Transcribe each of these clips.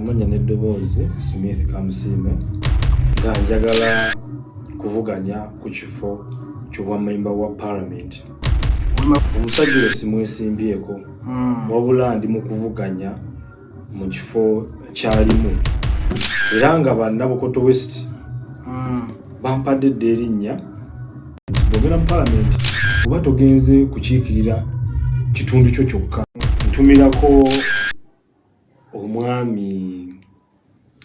Manya n'eddoboozi Smith Kamusiime nga njagala kuvuganya ku kifo ky'obwamemba wa Parliament. Omusajja oyo simwesimbyeko wabula ndi mu kuvuganya mu kifo kyalimu era nga bannabukoto West bampadde dde erinnya bwogera mu Parliament oba togenze kukiikirira kitundu kyo kyokka. Ntumirako omwami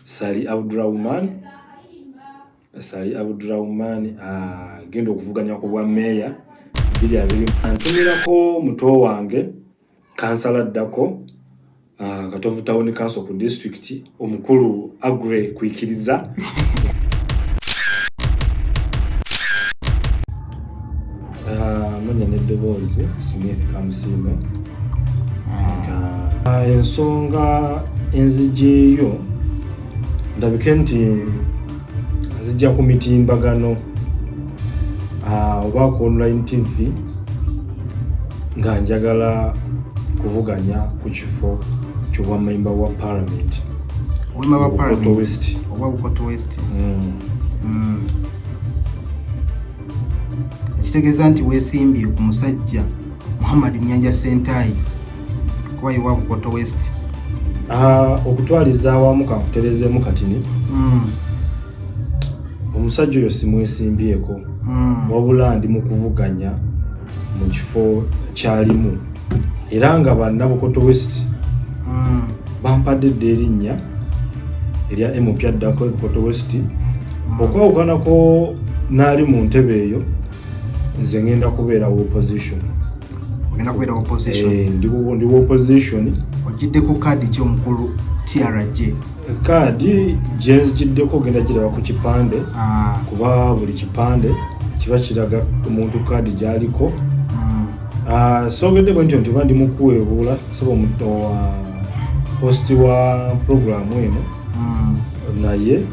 Sali Abdurrahman agenda okuvuganya ku bwa meeya 2020. Ntumirako muto wange kansala addako Katovu Town Council ku district omukulu Agre kwikiriza manya n'eddoboozi Smith Kamusiime ensonga enzijeeyo ndabike nti nzijja ku mitimbagano oba ku online TV nga njagala kuvuganya ku kifo ky'obwamemba wa Parliament Bukoto West. Ekitegeeza nti weesimbye ku musajja Muhammad Nyanja Sentayi kuba iwa Bukoto West. Okutwaliza awamu kankuterezeemu katini omusajja oyo simwesimbyeko wabula ndi mu kuvuganya mu kifo kyalimu era nga bannabukoto West bampadde dde erinnya erya MP addako Bukoto West okwawukanako n'ali mu ntebe eyo nze ngenda kubeera opposition. Ndi opposition. Ogiddeko kaadi ky'omukulu TRJ? Kaadi gye nzigiddeko genda giraba ku kipande kuba buli kipande kiba kiraga omuntu kaadi gy'aliko. Sogedde bwe ntyo nti ba ndi mu kuweebuula saba host wa programu eno naye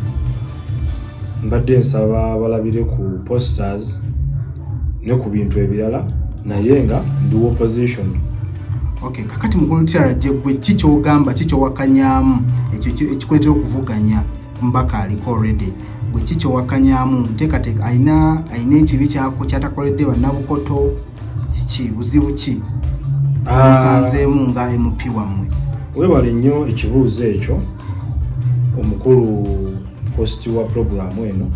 mbadde nsaba abalabire ku posters ne ku bintu ebirala naye nga ndi opposition. Okay, kakati mukulu TRJ gwe kikyogamba kikyowakanyaamu ekikuleetera okuvuganya mbaka aliko already gwe kikyowakanyaamu nteekateeka ayina ekibi kyatakoledde bannabukoto kiki buzibu ki musanzeemu nga MP wammwe? Weebale nnyo ekibuuzo ekyo omukulu host wa programu eno.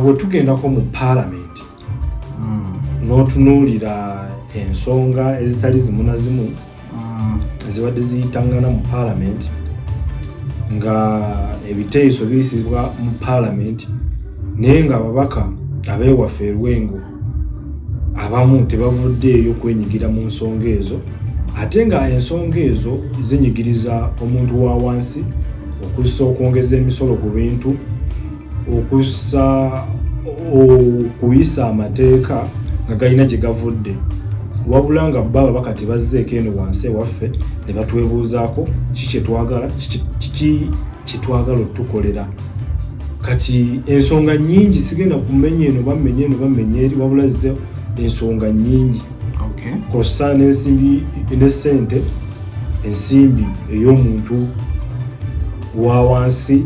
Bwe tugendako mu Parliament n'otunuulira ensonga ezitali zimu na zimu ezibadde ziyitangana mu Parliament nga ebiteeso biyisibwa mu Parliament naye nga ababaka abeewaffe e Lwengo abamu tebavuddeeyo kwenyigira mu nsonga ezo ate nga ensonga ezo zinyigiriza omuntu wa wansi okussa okwongeza emisolo ku bintu okussa okuyisa amateeka nga galina gye gavudde wabula nga baba bakati bazzeeko eno wansi ewaffe ne batwebuuzaako kiki kyetwagala otukolera. Kati ensonga nnyingi sigenda kumenya eno bamenya eri wabula zze ensonga nnyingi kossa n'essente ensimbi ey'omuntu wa wansi.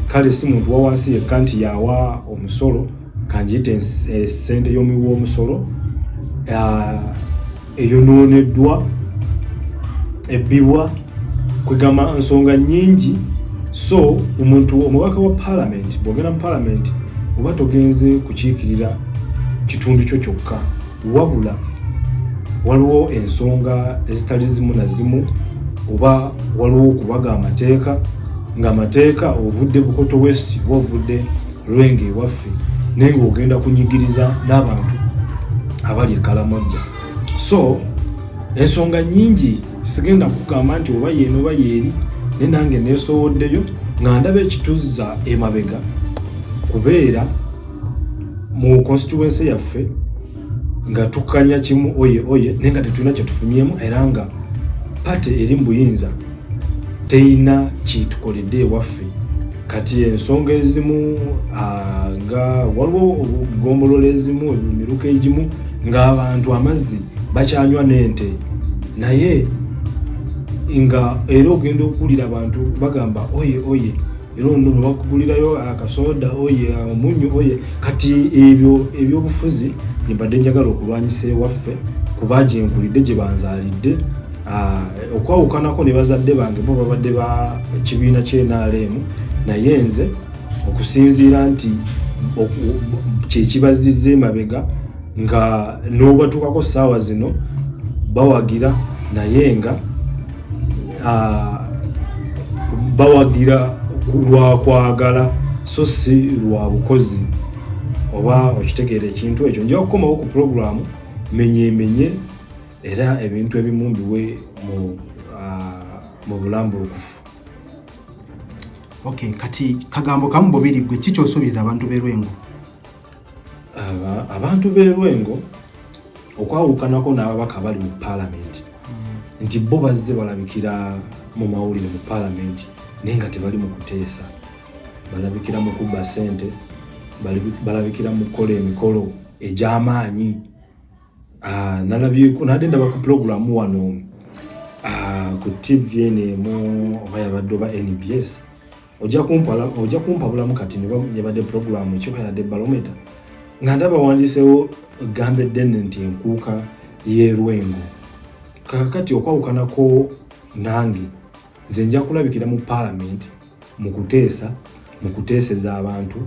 Kale si muntu wa wansi yekka nti yawa omusolo kanjiyite essente y'omuwi w'omusolo eyonooneddwa ebbibwa kwegamba nsonga nnyingi. So omubaka wa Parliament bw'ogenda mu Parliament oba togenze kukiikirira kitundu kyo kyokka wabula waliwo ensonga ezitali zimu na zimu oba waliwo okubaga amateeka ng'amateeka ovudde Bukoto West oba ovudde Lwenge ewaffe naye ng'ogenda kunyigiriza n'abantu abali e Kalamojja. So ensonga nnyingi sigenda kugamba nti oba yeeno oba yeeri naye nange neesowoddeyo nga ndaba ekituzza emabega kubeera mu constituency yaffe nga tukkanya kimu oye naye nga tetulina kye tufunyeemu era nga pate eri mu buyinza teyina kitukoledde ewaffe. Kati ensonga ezimu nga waliwo obugombolola ezimu emiruka egimu ng'abantu amazzi bakyanywa n'ente naye nga era ogenda okulira abantu bagamba oye era ono bakugulirayo akasoda oye omunyu oye kati ebyobufuzi mbadde njagala okulwanyisa ewaffe kuba gye nkulidde gye banzaalidde okwawukanako ne bazadde bange bo babadde ba kibiina ky'NRM naye nze okusinziira nti kyekibazizza emabega nga n'obatuukako ssaawa zino bawagira naye nga bawagira lwa kwagala so si lwa bukozi oba okitegeera ekintu ekyo. Nja kukomawo ku puroguramu menye era ebintu ebimu mbiwe mu bulambulukufu. Okay, kati kagambo kamu bubiri gwe kikyosuubiza abantu b'e Lwengo? Abantu b'e Lwengo okwawukanako n'ababaka bali mu paalamenti nti bo bazze balabikira mu mawulire mu paalamenti naye nga tebali mu kuteesa, balabikira mu kubba ssente, balabikira mu kukola emikolo egy'amaanyi. Nadde ndaba ku puroguramu wano ku TV emu oba yabadde oba NBS ojja kumpabulamu kati yabadde puroguramu ekyo yadde balometa nga ndaba wandiseewo gambe ddene nti enkuuka y'e Lwengo. Kakati okwawukanako nange nze nja kulabikira mu paalamenti mu kuteesa, mu kuteeseza abantu,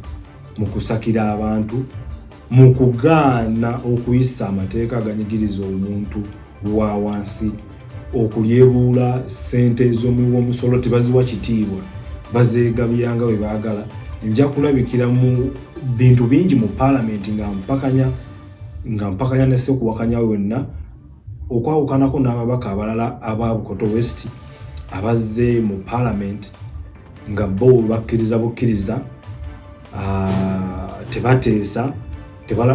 mu kusakira abantu, mu kugaana okuyisa amateeka aganyigiriza omuntu wa wansi, okulyebuula ssente z'omuw'omusolo tebaziwa kitiibwa, bazeegabira nga bwe baagala. Nja kulabikira mu bintu bingi mu paalamenti nga mpakanya ne Ssekuwakanya wonna okwawukanako n'ababaka abalala aba Bukoto West abazze mu paalamenti nga bo bakkiriza bukkiriza tebateesa,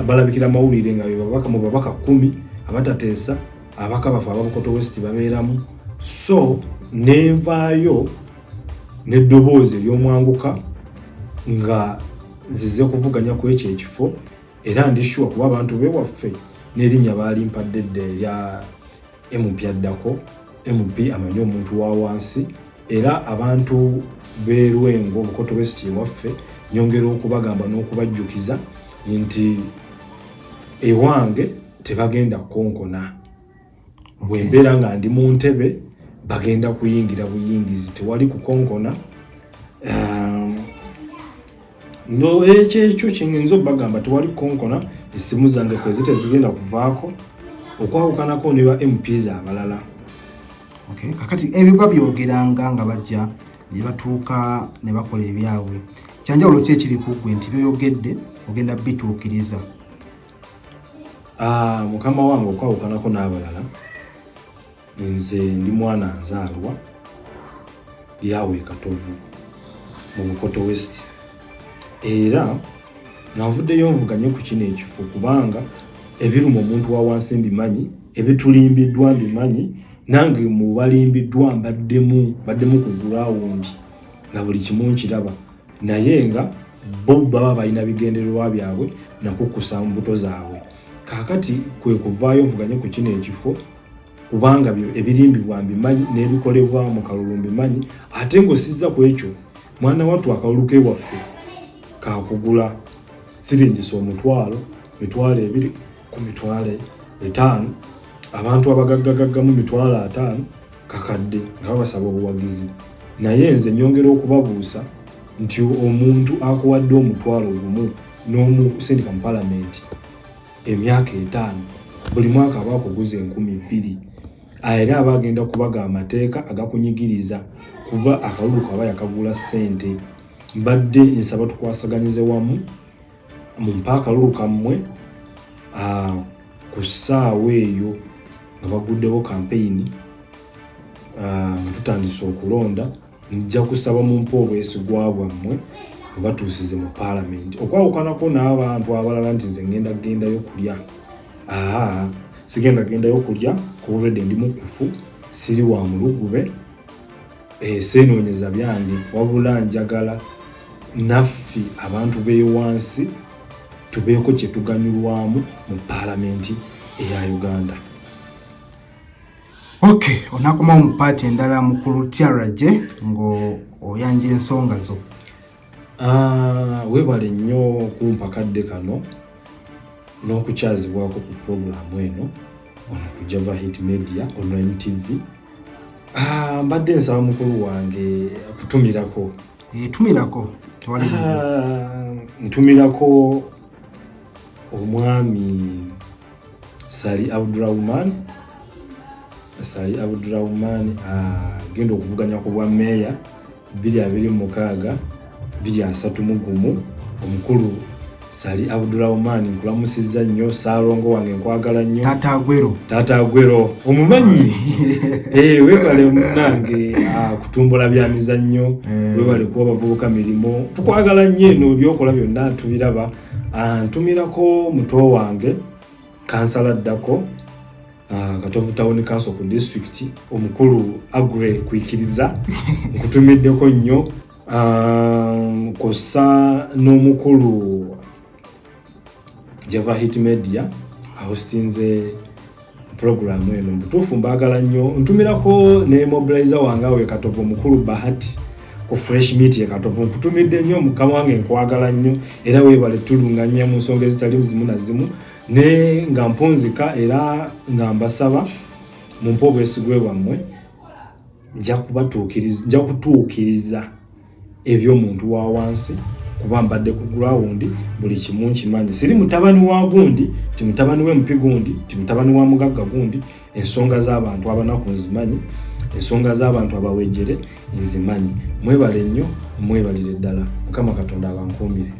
balabikira mawulire nga babaka mu babaka 10 abatateesa, abaka bafe aba Bukoto West babeeramu. So nenvaayo n'eddoboozi ery'omwanguka nga nzize kuvuganya ku ekyo ekifo era ndi sure kuba abantu bewaffe n'erinnya baalimpadde edda erya MP addako, MP amanyi omuntu wa wansi, era abantu b'e Lwengo Bukoto West ewaffe nyongera okubagamba n'okubajjukiza nti ewange tebagenda konkona. Bwe mbeera nga ndi mu ntebe bagenda kuyingira buyingizi, tewali kukonkona. No ekyo kingenza obagamba tewali kukonkona, essimu zange kwezi tezigenda kuvaako okwawukanako ne ba MPs abalala. Okay, kakati ebyo byogeranga nga bajja ne batuuka ne bakola ebyabwe. Kyanjawulo ki ekiri ku ggwe nti byoyogedde ogenda bituukiriza? Mukama wange okwawukanako n'abalala nze ndi mwana nzaalwa yawe Katovu mu Bukoto West era navuddeyo nvuganye ku kino ekifo kubanga ebiruma omuntu wa wansi mbimanyi, ebitulimbiddwa mbimanyi, nange mu balimbiddwa mbaddemu ku ground nga buli kimu nkiraba, naye nga bo baba balina bigendererwa byabwe nakukkusa mbuto zaabwe. Kaakati kwe kuvaayo nvuganye ku kino ekifo kubanga ebirimbibwa mbimanyi n'ebikolebwa mu kalulu mbimanyi, ate ng'osizza ku ekyo mwana wattu akalulu k'ewaffe kakugula siringisa omutwalo, mitwalo 2 ku mitwalo 5, abantu abagaggagaggamu mitwalo 5 kakadde nga babasaba obuwagizi. Naye nze nyongera okubabuusa nti omuntu akuwadde omutwalo gumu n'omusindika mu paalamenti emyaka 5 buli mwaka aba akuguza 2,000 era aba agenda kubaga amateeka agakunyigiriza kuba akalulu kaba yakagula ssente. Mbadde nsaba tukwasaganyize wamu mu mpakalulu kammwe ku ssaawa eyo nga baguddewo kampeyini nga tutandise okulonda. Nja kusaba mu mpa obwesigwa bwammwe batuusize mu paalamenti okwawukanako n'abantu abalala nti nze gendayo kulya. Sigenda gendayo kulya kuba ndi mukufu, siri wa mulugube, seenoonyeza byange, wabula njagala naffe abantu b'ewansi tubeeko kye tuganyulwamu mu paalamenti eya Uganda. Okay, onakoma mu paati endala mukulu TRJ ngo oyanja ensonga zo. Weebale nnyo kumpa kadde kano n'okukyazibwako ku puroguramu eno wano ku Java Hit Media Online TV. Mbadde nsaba mukulu wange kutumirako. Tumirako. Ntumirako omwami Sali Abdurrahman genda okuvuganya ku bwa meeya 2026 2031. Omukulu Sali Abdurrahman nkulamusizza nnyo, Saalongo wange nkwagala nnyo. Taata Agwero omumanyi. Weebale munnange kutumbula bya mizannyo, weebale kuba bavubuka mirimo, tukwagala nnyo eno byokola byonna tubiraba. Ntumirako muto wange kansala ddako Katovu Town Council ku district, omukulu Agre kwikiriza nkutumiddeko nnyo. Kosa n'omukulu Java Hit Media hostinze program eno, mbutuufu mbagala nnyo. Ntumirako ne mobilizer wange we Katovu omukulu Bahati ku Fresh Meat ye Katovu, nkutumidde nnyo mukama wange nkwagala nnyo, era weebale tulunganya mu nsonga ezitali zimu na zimu ne nga mpunzika era nga mbasaba mumpe obwesigwe bwammwe. Nja kutuukiriza eby'omuntu wa wansi kuba mbadde ku ground buli kimu nkimanyi. Siri mutabani wa gundi, ti mutabani w'empi gundi, ti mutabani wa mugagga gundi. Ensonga z'abantu abanaku nzimanyi, ensonga z'abantu abawejjere nzimanyi. Mwebale nnyo, mwebalire ddala. Mukama Katonda abankuumire.